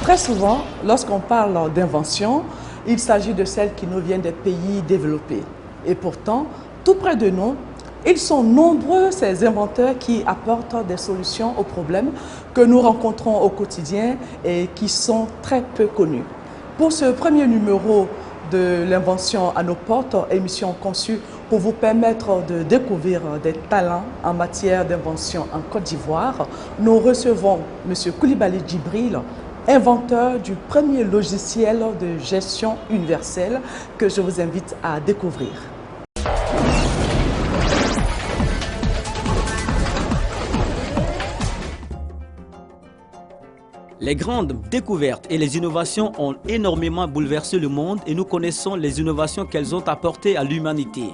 Très souvent, lorsqu'on parle d'invention, il s'agit de celles qui nous viennent des pays développés. Et pourtant, tout près de nous, ils sont nombreux ces inventeurs qui apportent des solutions aux problèmes que nous rencontrons au quotidien et qui sont très peu connus. Pour ce premier numéro de l'invention à nos portes, émission conçue pour vous permettre de découvrir des talents en matière d'invention en Côte d'Ivoire, nous recevons M. Coulibaly Djibril, inventeur du premier logiciel de gestion universelle que je vous invite à découvrir. Les grandes découvertes et les innovations ont énormément bouleversé le monde et nous connaissons les innovations qu'elles ont apportées à l'humanité.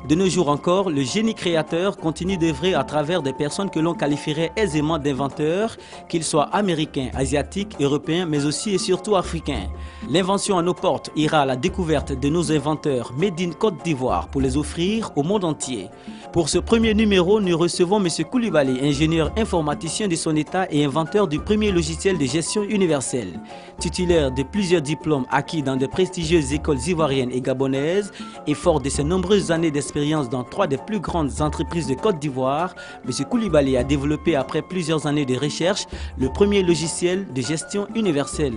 De nos jours encore, le génie créateur continue d'œuvrer à travers des personnes que l'on qualifierait aisément d'inventeurs, qu'ils soient américains, asiatiques, européens, mais aussi et surtout africains. L'invention à nos portes ira à la découverte de nos inventeurs Made in Côte d'Ivoire pour les offrir au monde entier. Pour ce premier numéro, nous recevons M. Coulibaly, ingénieur informaticien de son état et inventeur du premier logiciel de gestion universelle. Titulaire de plusieurs diplômes acquis dans de prestigieuses écoles ivoiriennes et gabonaises et fort de ses nombreuses années d'expérience dans 3 des plus grandes entreprises de Côte d'Ivoire, M. Coulibaly a développé après plusieurs années de recherche le premier logiciel de gestion universelle.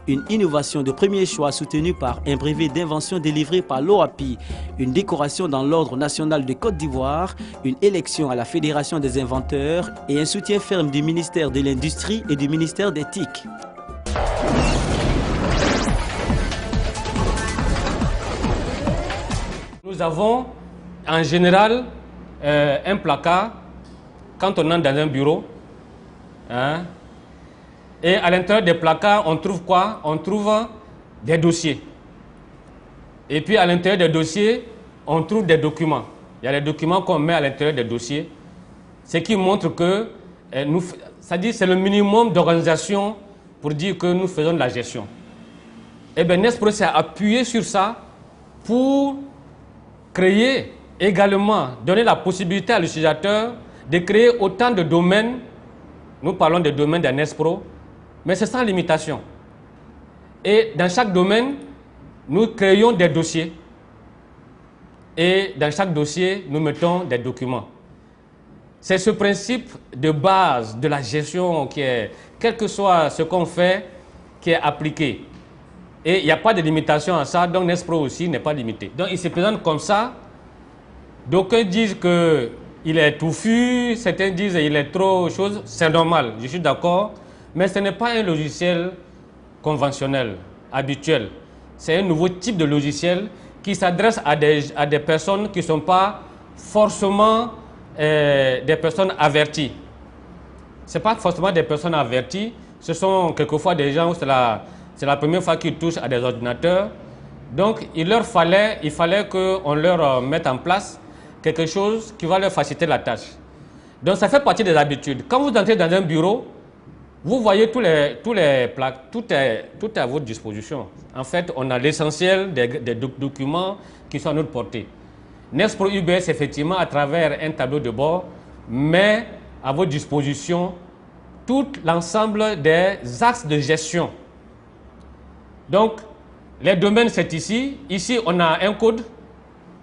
Une innovation de premier choix soutenue par un brevet d'invention délivré par l'OAPI, une décoration dans l'Ordre national de Côte d'Ivoire, une élection à la Fédération des inventeurs et un soutien ferme du ministère de l'Industrie et du ministère d'éthique. Nous avons en général un placard quand on entre dans un bureau. Hein, et à l'intérieur des placards, on trouve quoi? On trouve des dossiers. Et puis à l'intérieur des dossiers, on trouve des documents. Il y a des documents qu'on met à l'intérieur des dossiers. Ce qui montre que c'est le minimum d'organisation pour dire que nous faisons de la gestion. Et bien Nespro s'est appuyé sur ça pour créer également, donner la possibilité à l'utilisateur de créer autant de domaines. Nous parlons des domaines de Nespro, mais c'est sans limitation. Et dans chaque domaine, nous créons des dossiers. Et dans chaque dossier, nous mettons des documents. C'est ce principe de base de la gestion qui est, quel que soit ce qu'on fait, qui est appliqué. Et il n'y a pas de limitation à ça, donc Nespro aussi n'est pas limité. Donc il se présente comme ça. D'aucuns disent qu'il est touffu, certains disent qu'il est trop chose. C'est normal, je suis d'accord. Mais ce n'est pas un logiciel conventionnel, habituel. C'est un nouveau type de logiciel qui s'adresse à des personnes qui ne sont pas forcément des personnes averties. Ce n'est pas forcément des personnes averties. Ce sont quelquefois des gens où c'est la première fois qu'ils touchent à des ordinateurs. Donc il fallait qu'on leur mette en place quelque chose qui va leur faciliter la tâche. Donc ça fait partie des habitudes. Quand vous entrez dans un bureau, vous voyez tous les plaques, tout est à votre disposition. En fait, on a l'essentiel des documents qui sont à notre portée. Nespro UBS, effectivement, à travers un tableau de bord, met à votre disposition tout l'ensemble des axes de gestion. Donc, les domaines, c'est ici. Ici, on a un code.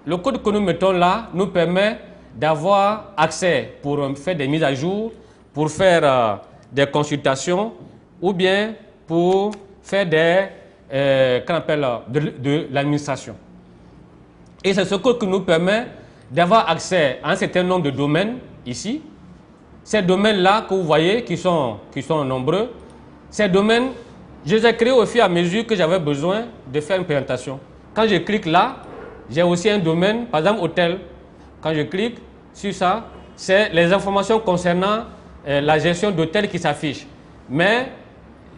Le code que nous mettons là nous permet d'avoir accès pour faire des mises à jour, pour faire des consultations ou bien pour faire de l'administration. Et c'est ce code qui nous permet d'avoir accès à un certain nombre de domaines ici. Ces domaines-là que vous voyez qui sont nombreux, ces domaines, je les ai créés au fur et à mesure que j'avais besoin de faire une présentation. Quand je clique là, j'ai aussi un domaine, par exemple hôtel. Quand je clique sur ça, c'est les informations concernant la gestion d'hôtel qui s'affiche. Mais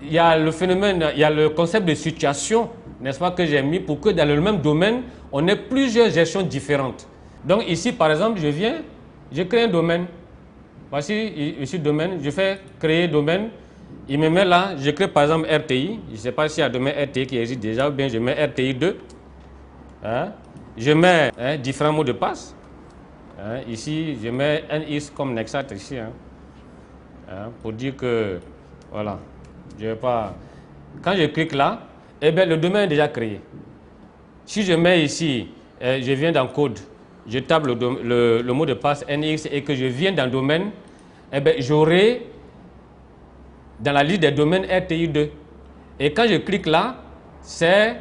il y a le phénomène, il y a le concept de situation, n'est-ce pas, que j'ai mis pour que dans le même domaine, on ait plusieurs gestions différentes. Donc ici, par exemple, je crée un domaine. Voici ici domaine, je fais créer domaine. Il me met là, je crée par exemple RTI. Je ne sais pas s'il y a un domaine RTI qui existe déjà ou bien je mets RTI 2. Hein? Je mets différents mots de passe. Hein? Ici, je mets NIS comme Nexat ici. Hein? Pour dire que, voilà, je ne vais pas... Quand je clique là, eh bien, le domaine est déjà créé. Si je mets ici, je viens dans code, je tape le mot de passe NX et que je viens dans domaine, eh bien, j'aurai dans la liste des domaines RTI2. Et quand je clique là, c'est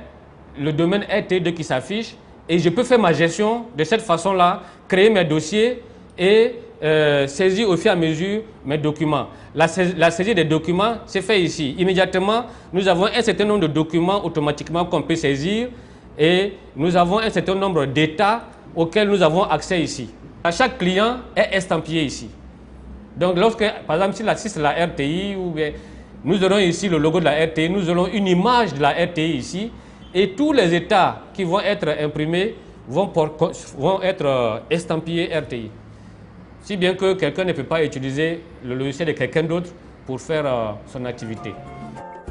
le domaine RTI2 qui s'affiche et je peux faire ma gestion de cette façon-là, créer mes dossiers et saisir au fur et à mesure mes documents. La saisie des documents, c'est fait ici. Immédiatement, nous avons un certain nombre de documents automatiquement qu'on peut saisir et nous avons un certain nombre d'états auxquels nous avons accès ici. À chaque client est estampillé ici. Donc, lorsque, par exemple, si c'est la RTI, ou bien, nous aurons ici le logo de la RTI, nous aurons une image de la RTI ici, et tous les états qui vont être imprimés vont être estampillés RTI. Si bien que quelqu'un ne peut pas utiliser le logiciel de quelqu'un d'autre pour faire son activité.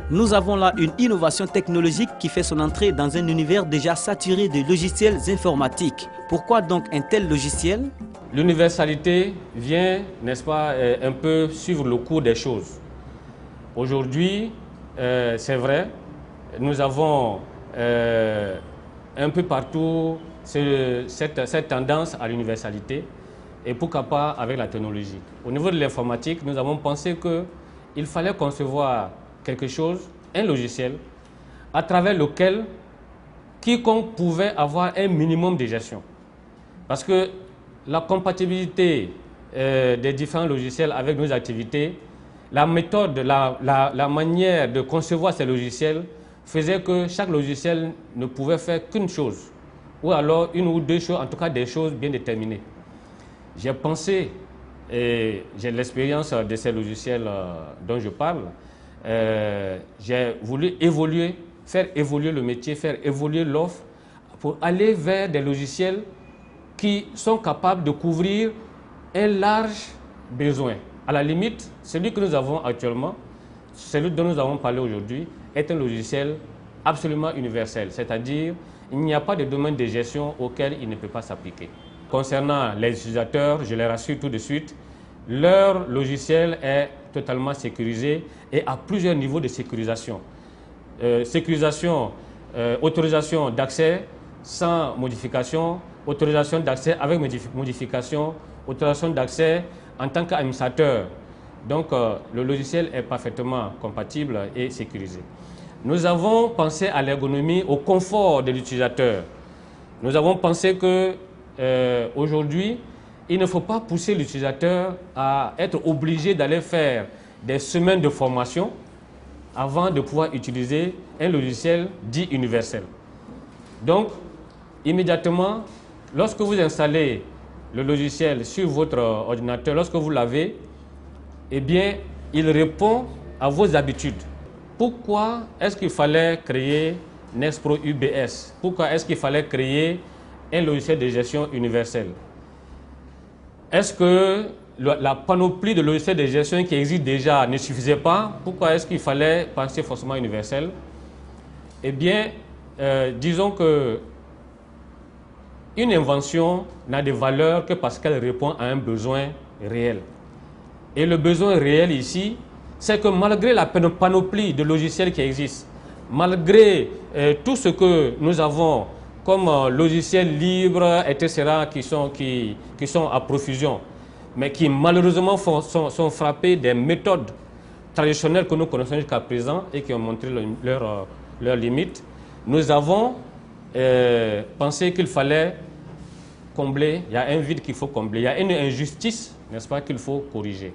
Nous avons là une innovation technologique qui fait son entrée dans un univers déjà saturé de logiciels informatiques. Pourquoi donc un tel logiciel? L'universalité vient, n'est-ce pas, un peu suivre le cours des choses. Aujourd'hui, c'est vrai, nous avons un peu partout cette tendance à l'universalité et pourquoi pas avec la technologie. Au niveau de l'informatique, nous avons pensé qu'il fallait concevoir quelque chose, un logiciel, à travers lequel quiconque pouvait avoir un minimum de gestion. Parce que la compatibilité des différents logiciels avec nos activités, la méthode, la manière de concevoir ces logiciels faisait que chaque logiciel ne pouvait faire qu'une chose, ou alors une ou deux choses, en tout cas des choses bien déterminées. J'ai pensé, et j'ai l'expérience de ces logiciels dont je parle, j'ai voulu faire évoluer le métier, faire évoluer l'offre pour aller vers des logiciels qui sont capables de couvrir un large besoin. À la limite, celui que nous avons actuellement, celui dont nous avons parlé aujourd'hui, est un logiciel absolument universel, c'est-à-dire il n'y a pas de domaine de gestion auquel il ne peut pas s'appliquer. Concernant les utilisateurs, je les rassure tout de suite, leur logiciel est totalement sécurisé et à plusieurs niveaux de sécurisation. Autorisation d'accès sans modification, autorisation d'accès avec modification, autorisation d'accès en tant qu'administrateur. Donc, le logiciel est parfaitement compatible et sécurisé. Nous avons pensé à l'ergonomie, au confort de l'utilisateur. Nous avons pensé que aujourd'hui, il ne faut pas pousser l'utilisateur à être obligé d'aller faire des semaines de formation avant de pouvoir utiliser un logiciel dit universel. Donc, immédiatement, lorsque vous installez le logiciel sur votre ordinateur, lorsque vous l'avez, eh bien, il répond à vos habitudes. Pourquoi est-ce qu'il fallait créer Nexpro UBS? Pourquoi est-ce qu'il fallait créer un logiciel de gestion universel? Est-ce que la panoplie de logiciels de gestion qui existe déjà ne suffisait pas? Pourquoi est-ce qu'il fallait penser forcément universel? Eh bien, disons que une invention n'a de valeur que parce qu'elle répond à un besoin réel. Et le besoin réel ici, c'est que malgré la panoplie de logiciels qui existent, malgré tout ce que nous avons comme logiciels libres, etc., qui sont à profusion, mais qui malheureusement sont frappés des méthodes traditionnelles que nous connaissons jusqu'à présent et qui ont montré leurs limites, nous avons pensé qu'il fallait combler, il y a un vide qu'il faut combler, il y a une injustice, n'est-ce pas, qu'il faut corriger.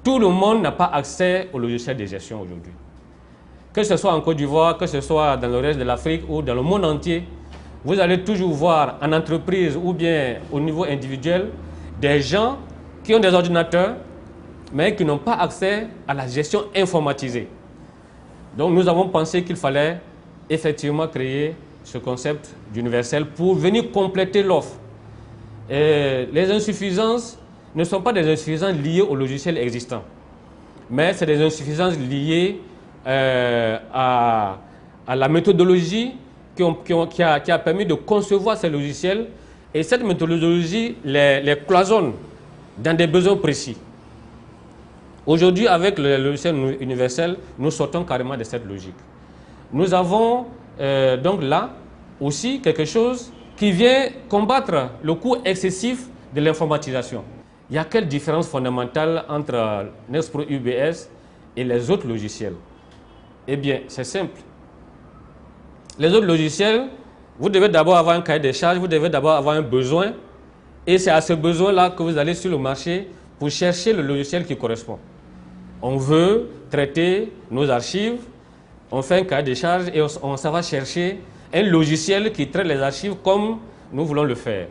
Tout le monde n'a pas accès au logiciel de gestion aujourd'hui. Que ce soit en Côte d'Ivoire, que ce soit dans le reste de l'Afrique ou dans le monde entier, vous allez toujours voir en entreprise ou bien au niveau individuel des gens qui ont des ordinateurs mais qui n'ont pas accès à la gestion informatisée. Donc nous avons pensé qu'il fallait effectivement créer ce concept d'universel pour venir compléter l'offre. Les insuffisances ne sont pas des insuffisances liées au logiciel existant, mais c'est des insuffisances liées à la méthodologie qui a permis de concevoir ces logiciels, et cette méthodologie les cloisonne dans des besoins précis. Aujourd'hui, avec le logiciel universel, nous sortons carrément de cette logique. Nous avons donc là aussi quelque chose qui vient combattre le coût excessif de l'informatisation. Il y a quelle différence fondamentale entre Nexpro UBS et les autres logiciels? Eh bien, c'est simple. Les autres logiciels, vous devez d'abord avoir un cahier des charges, vous devez d'abord avoir un besoin, et c'est à ce besoin-là que vous allez sur le marché pour chercher le logiciel qui correspond. On veut traiter nos archives, on fait un cahier des charges et on va chercher un logiciel qui traite les archives comme nous voulons le faire.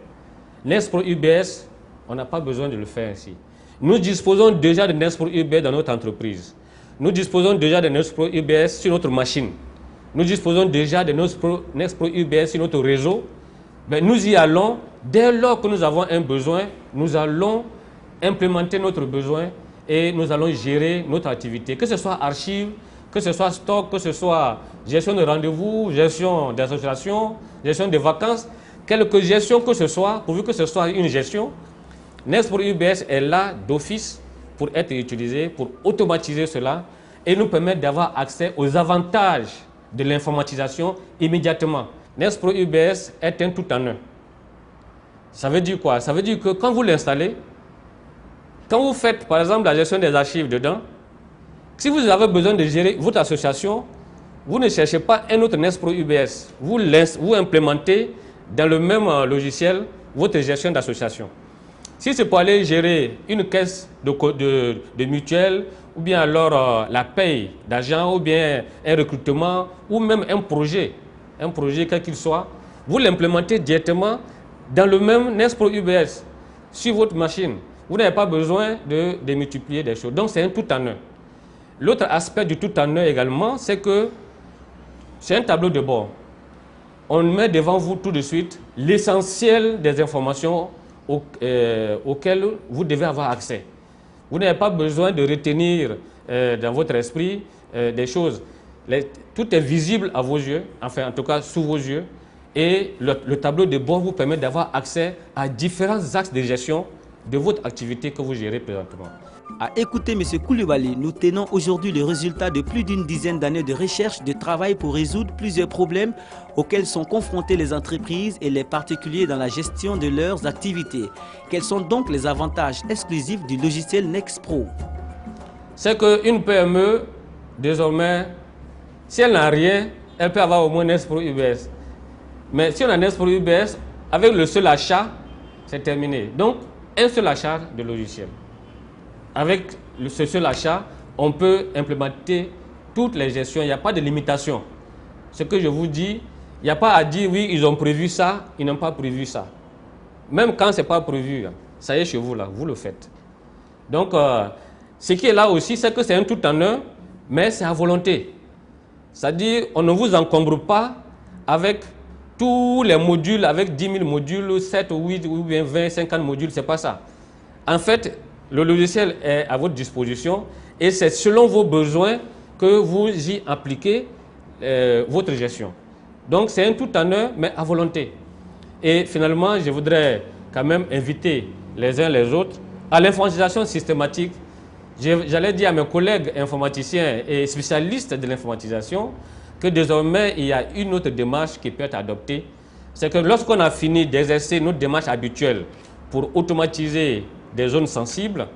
Nexpro UBS, on n'a pas besoin de le faire ainsi. Nous disposons déjà de Nexpro UBS dans notre entreprise. Nous disposons déjà de Nexpro UBS sur notre machine. Nous disposons déjà de Nexpro UBS sur notre réseau. Mais nous y allons, dès lors que nous avons un besoin, nous allons implémenter notre besoin et nous allons gérer notre activité, que ce soit archives, que ce soit stock, que ce soit gestion de rendez-vous, gestion d'association, gestion de vacances, quelque gestion que ce soit, pourvu que ce soit une gestion, Nexpro UBS est là d'office pour être utilisé, pour automatiser cela et nous permettre d'avoir accès aux avantages de l'informatisation immédiatement. Nexpro UBS est un tout en un. Ça veut dire quoi? Ça veut dire que quand vous l'installez, quand vous faites par exemple la gestion des archives dedans, si vous avez besoin de gérer votre association, vous ne cherchez pas un autre Nexpro UBS. Vous implémentez dans le même logiciel votre gestion d'association. Si c'est pour aller gérer une caisse de mutuelle, ou bien alors la paye d'argent, ou bien un recrutement, ou même un projet quel qu'il soit, vous l'implémentez directement dans le même Nexpro UBS, sur votre machine. Vous n'avez pas besoin de démultiplier des choses. Donc c'est un tout en un. L'autre aspect du tout en un également, c'est que c'est un tableau de bord. On met devant vous tout de suite l'essentiel des informations auxquelles vous devez avoir accès. Vous n'avez pas besoin de retenir dans votre esprit des choses. Tout est visible à vos yeux, enfin en tout cas sous vos yeux, et le tableau de bord vous permet d'avoir accès à différents axes de gestion de votre activité que vous gérez présentement. À écouter M. Coulibaly, nous tenons aujourd'hui le résultat de plus d'une dizaine d'années de recherche, de travail pour résoudre plusieurs problèmes auxquels sont confrontés les entreprises et les particuliers dans la gestion de leurs activités. Quels sont donc les avantages exclusifs du logiciel Nexpro? C'est qu'une PME, désormais, si elle n'a rien, elle peut avoir au moins Nexpro UBS. Mais si on a Nexpro UBS, avec le seul achat, c'est terminé. Donc, un seul achat de logiciel. Avec ce seul achat, on peut implémenter toutes les gestions. Il n'y a pas de limitation. Ce que je vous dis, il n'y a pas à dire oui, ils ont prévu ça, ils n'ont pas prévu ça. Même quand ce n'est pas prévu, ça y est chez vous là, vous le faites. Donc, ce qui est là aussi, c'est que c'est un tout en un, mais c'est à volonté. C'est-à-dire, on ne vous encombre pas avec tous les modules, avec 10 000 modules, 7 ou 8 ou bien 20, 50 modules, ce n'est pas ça. En fait, le logiciel est à votre disposition et c'est selon vos besoins que vous y appliquez votre gestion. Donc, c'est un tout en un, mais à volonté. Et finalement, je voudrais quand même inviter les uns les autres à l'informatisation systématique. J'allais dire à mes collègues informaticiens et spécialistes de l'informatisation que désormais, il y a une autre démarche qui peut être adoptée. C'est que lorsqu'on a fini d'exercer notre démarche habituelle pour automatiser des zones sensibles,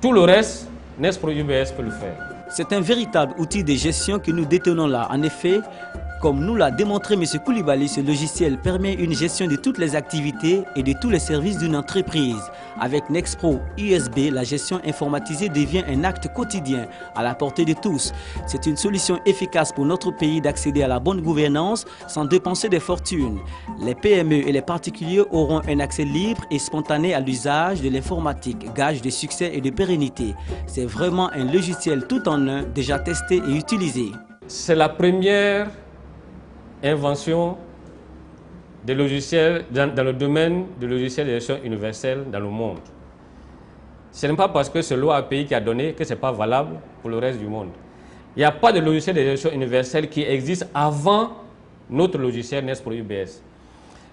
tout le reste, Nexpro UBS peut le faire. C'est un véritable outil de gestion que nous détenons là. En effet, comme nous l'a démontré M. Coulibaly, ce logiciel permet une gestion de toutes les activités et de tous les services d'une entreprise. Avec Nexpro USB, la gestion informatisée devient un acte quotidien à la portée de tous. C'est une solution efficace pour notre pays d'accéder à la bonne gouvernance sans dépenser des fortunes. Les PME et les particuliers auront un accès libre et spontané à l'usage de l'informatique, gage de succès et de pérennité. C'est vraiment un logiciel tout en un, déjà testé et utilisé. C'est la première invention des logiciels dans le domaine des logiciels de gestion universelle dans le monde. Ce n'est pas parce que c'est l'OAPI qui a donné que ce n'est pas valable pour le reste du monde. Il n'y a pas de logiciel de gestion universelle qui existe avant notre logiciel Nexpro UBS.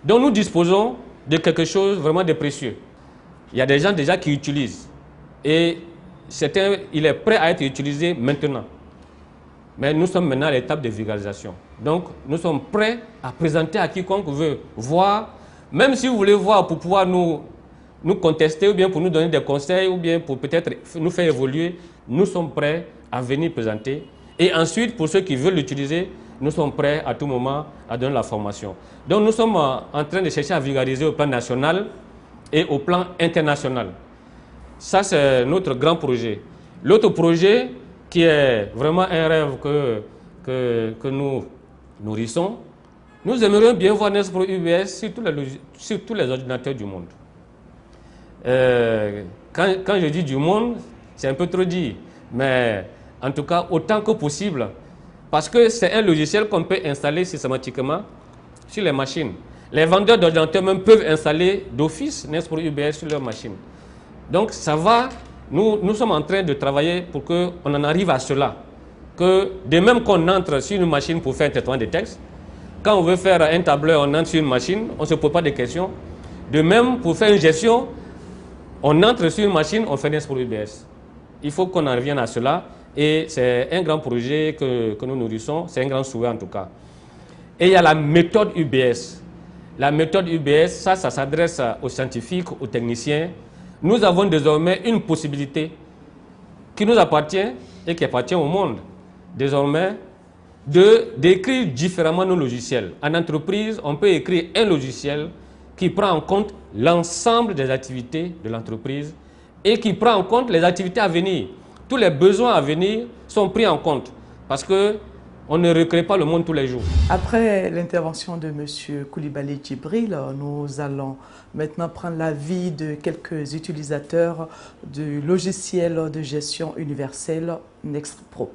Donc nous disposons de quelque chose vraiment de précieux. Il y a des gens déjà qui utilisent. Et il est prêt à être utilisé maintenant. Mais nous sommes maintenant à l'étape de vulgarisation. Donc, nous sommes prêts à présenter à quiconque veut voir, même si vous voulez voir pour pouvoir nous contester, ou bien pour nous donner des conseils, ou bien pour peut-être nous faire évoluer, nous sommes prêts à venir présenter. Et ensuite, pour ceux qui veulent l'utiliser, nous sommes prêts à tout moment à donner la formation. Donc, nous sommes en train de chercher à vulgariser au plan national et au plan international. Ça, c'est notre grand projet. L'autre projet, qui est vraiment un rêve que nous nourrissons, nous aimerions bien voir Nexpro UBS sur tous les ordinateurs du monde. Quand je dis du monde, c'est un peu trop dit, mais en tout cas autant que possible, parce que c'est un logiciel qu'on peut installer systématiquement sur les machines. Les vendeurs d'ordinateurs même peuvent installer d'office Nexpro UBS sur leurs machines. Donc ça va, nous sommes en train de travailler pour qu'on en arrive à cela. Que de même qu'on entre sur une machine pour faire un traitement de texte, quand on veut faire un tableur, on entre sur une machine, on ne se pose pas de questions. De même, pour faire une gestion, on entre sur une machine, on fait Nexpro UBS. Il faut qu'on en revienne à cela et c'est un grand projet que nous nourrissons, c'est un grand souhait en tout cas. Et il y a la méthode UBS. La méthode UBS, ça s'adresse aux scientifiques, aux techniciens. Nous avons désormais une possibilité qui nous appartient et qui appartient au monde, désormais, d'écrire différemment nos logiciels. En entreprise, on peut écrire un logiciel qui prend en compte l'ensemble des activités de l'entreprise et qui prend en compte les activités à venir. Tous les besoins à venir sont pris en compte parce qu'on ne recrée pas le monde tous les jours. Après l'intervention de M. Coulibaly Djibril, nous allons maintenant prendre l'avis de quelques utilisateurs du logiciel de gestion universelle Nexpro.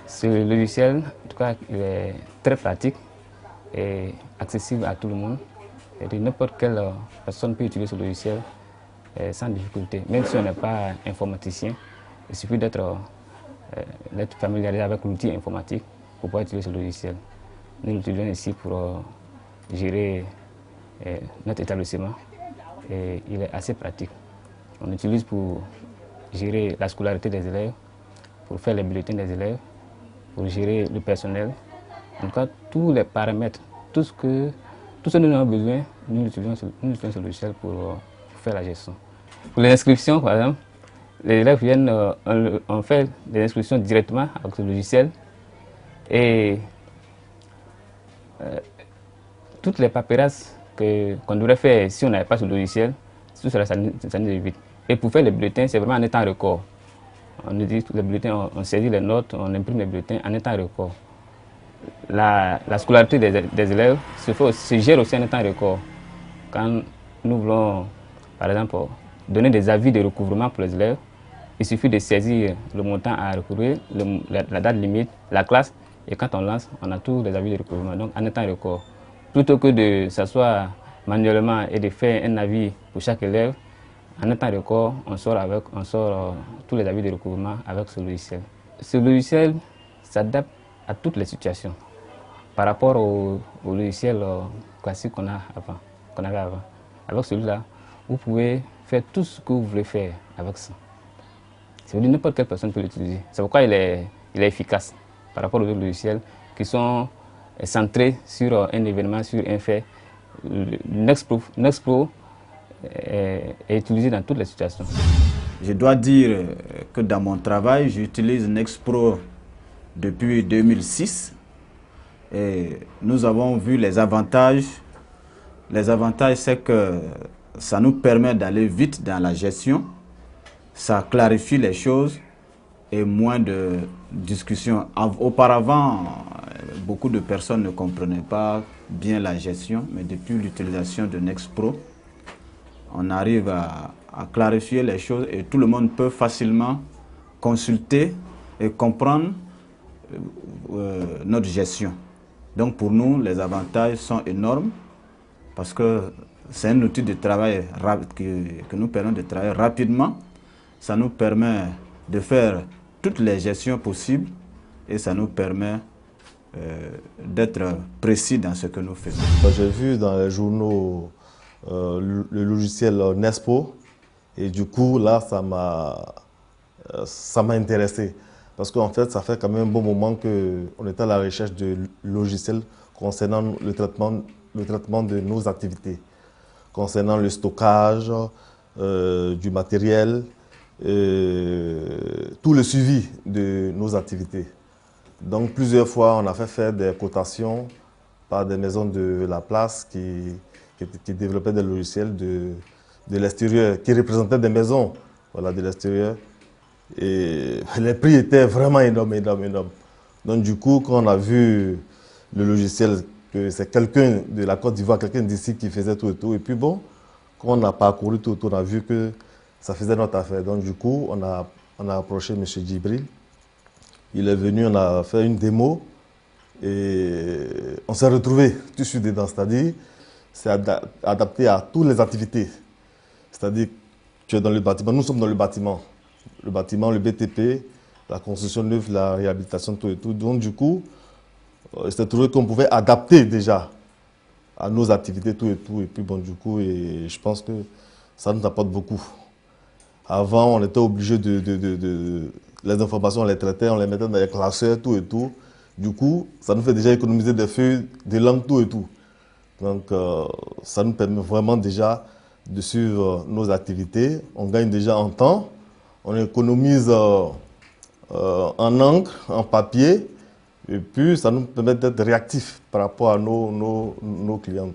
Ce logiciel, en tout cas, il est très pratique et accessible à tout le monde. Et n'importe quelle personne peut utiliser ce logiciel sans difficulté. Même si on n'est pas informaticien, il suffit d'être familiarisé avec l'outil informatique pour pouvoir utiliser ce logiciel. Nous l'utilisons ici pour gérer notre établissement et il est assez pratique. On l'utilise pour gérer la scolarité des élèves, pour faire les bulletins des élèves, pour gérer le personnel. En tout cas, tous les paramètres, tout ce dont nous avons besoin, nous utilisons ce logiciel pour faire la gestion. Pour les inscriptions, par exemple, les élèves viennent, on fait des inscriptions directement avec ce logiciel et toutes les paperasses qu'on devrait faire si on n'avait pas ce logiciel, tout cela, ça nous évite. Et pour faire les bulletins, c'est vraiment en un temps record. On dit tous les bulletins, on saisit les notes, on imprime les bulletins en un temps record. La scolarité des élèves se gère aussi en un temps record. Quand nous voulons, par exemple, donner des avis de recouvrement pour les élèves, il suffit de saisir le montant à recouvrir, la date limite, la classe, et quand on lance, on a tous les avis de recouvrement, donc en un temps record. Plutôt que de s'asseoir manuellement et de faire un avis pour chaque élève, en un temps record, on sort tous les avis de recouvrement avec ce logiciel. Ce logiciel s'adapte à toutes les situations par rapport au logiciel classique qu'on avait avant. Avec celui-là, vous pouvez faire tout ce que vous voulez faire avec ça. C'est-à-dire n'importe quelle personne peut l'utiliser. C'est pourquoi il est efficace par rapport aux autres logiciels qui sont centrés sur un événement, sur un fait. Nexpro est utilisé dans toutes les situations. Je dois dire que dans mon travail, j'utilise Nexpro depuis 2006 et nous avons vu les avantages. Les avantages, c'est que ça nous permet d'aller vite dans la gestion, ça clarifie les choses et moins de discussions. Auparavant, beaucoup de personnes ne comprenaient pas bien la gestion, mais depuis l'utilisation de Nexpro, on arrive à clarifier les choses et tout le monde peut facilement consulter et comprendre notre gestion. Donc pour nous, les avantages sont énormes parce que c'est un outil de travail que nous permet de travailler rapidement. Ça nous permet de faire toutes les gestions possibles et ça nous permet d'être précis dans ce que nous faisons. J'ai vu dans les journaux le logiciel Nespo. Et du coup, là, ça m'a intéressé. Parce qu'en fait, ça fait quand même un bon moment qu'on était à la recherche de logiciels concernant le traitement de nos activités, concernant le stockage du matériel, tout le suivi de nos activités. Donc, plusieurs fois, on a fait faire des cotations par des maisons de la place qui développaient des logiciels de l'extérieur, qui représentaient des maisons, voilà, de l'extérieur. Et les prix étaient vraiment énormes. Donc du coup, quand on a vu le logiciel, que c'est quelqu'un de la Côte d'Ivoire, quelqu'un d'ici qui faisait tout et tout, et puis bon, quand on a parcouru tout, on a vu que ça faisait notre affaire. Donc du coup, on a approché M. Djibril. Il est venu, on a fait une démo, et on s'est retrouvés tout de suite dedans. C'est-à-dire, c'est adapté à toutes les activités. C'est-à-dire, tu es dans le bâtiment, nous sommes dans le bâtiment. Le bâtiment, le BTP, la construction neuve, la réhabilitation, tout et tout. Donc du coup, il s'est trouvé qu'on pouvait adapter déjà à nos activités, tout et tout. Et puis bon, du coup, et je pense que ça nous apporte beaucoup. Avant, on était obligé les informations, on les traitait, on les mettait dans les classeurs, tout et tout. Du coup, ça nous fait déjà économiser des feuilles, des langues, tout et tout. Donc, ça nous permet vraiment déjà de suivre nos activités. On gagne déjà en temps. On économise en encre, en papier, et puis ça nous permet d'être réactifs par rapport à nos clients.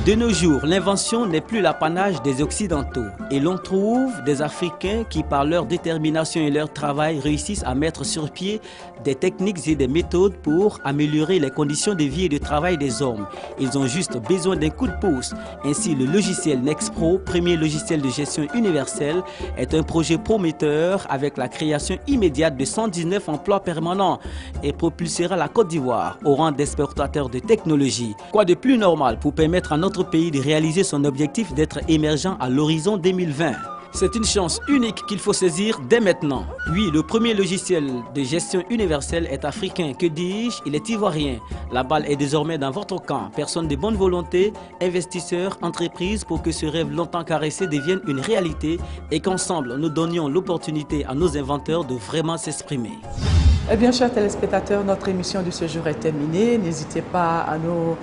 De nos jours, l'invention n'est plus l'apanage des Occidentaux et l'on trouve des Africains qui, par leur détermination et leur travail, réussissent à mettre sur pied des techniques et des méthodes pour améliorer les conditions de vie et de travail des hommes. Ils ont juste besoin d'un coup de pouce. Ainsi, le logiciel Nexpro, premier logiciel de gestion universelle, est un projet prometteur avec la création immédiate de 119 emplois permanents et propulsera la Côte d'Ivoire au rang d'exportateur de technologie. Quoi de plus normal pour permettre à notre pays de réaliser son objectif d'être émergent à l'horizon 2020. C'est une chance unique qu'il faut saisir dès maintenant. Oui, le premier logiciel de gestion universelle est africain. Que dis-je? Il est ivoirien. La balle est désormais dans votre camp. Personne de bonne volonté, investisseurs, entreprises, pour que ce rêve longtemps caressé devienne une réalité et qu'ensemble nous donnions l'opportunité à nos inventeurs de vraiment s'exprimer. Eh bien, chers téléspectateurs, notre émission de ce jour est terminée. N'hésitez pas à nous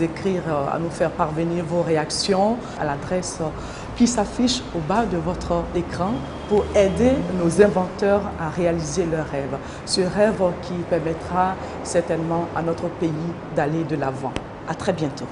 écrire, à nous faire parvenir vos réactions à l'adresse qui s'affiche au bas de votre écran pour aider nos inventeurs à réaliser leurs rêves. Ce rêve qui permettra certainement à notre pays d'aller de l'avant. À très bientôt.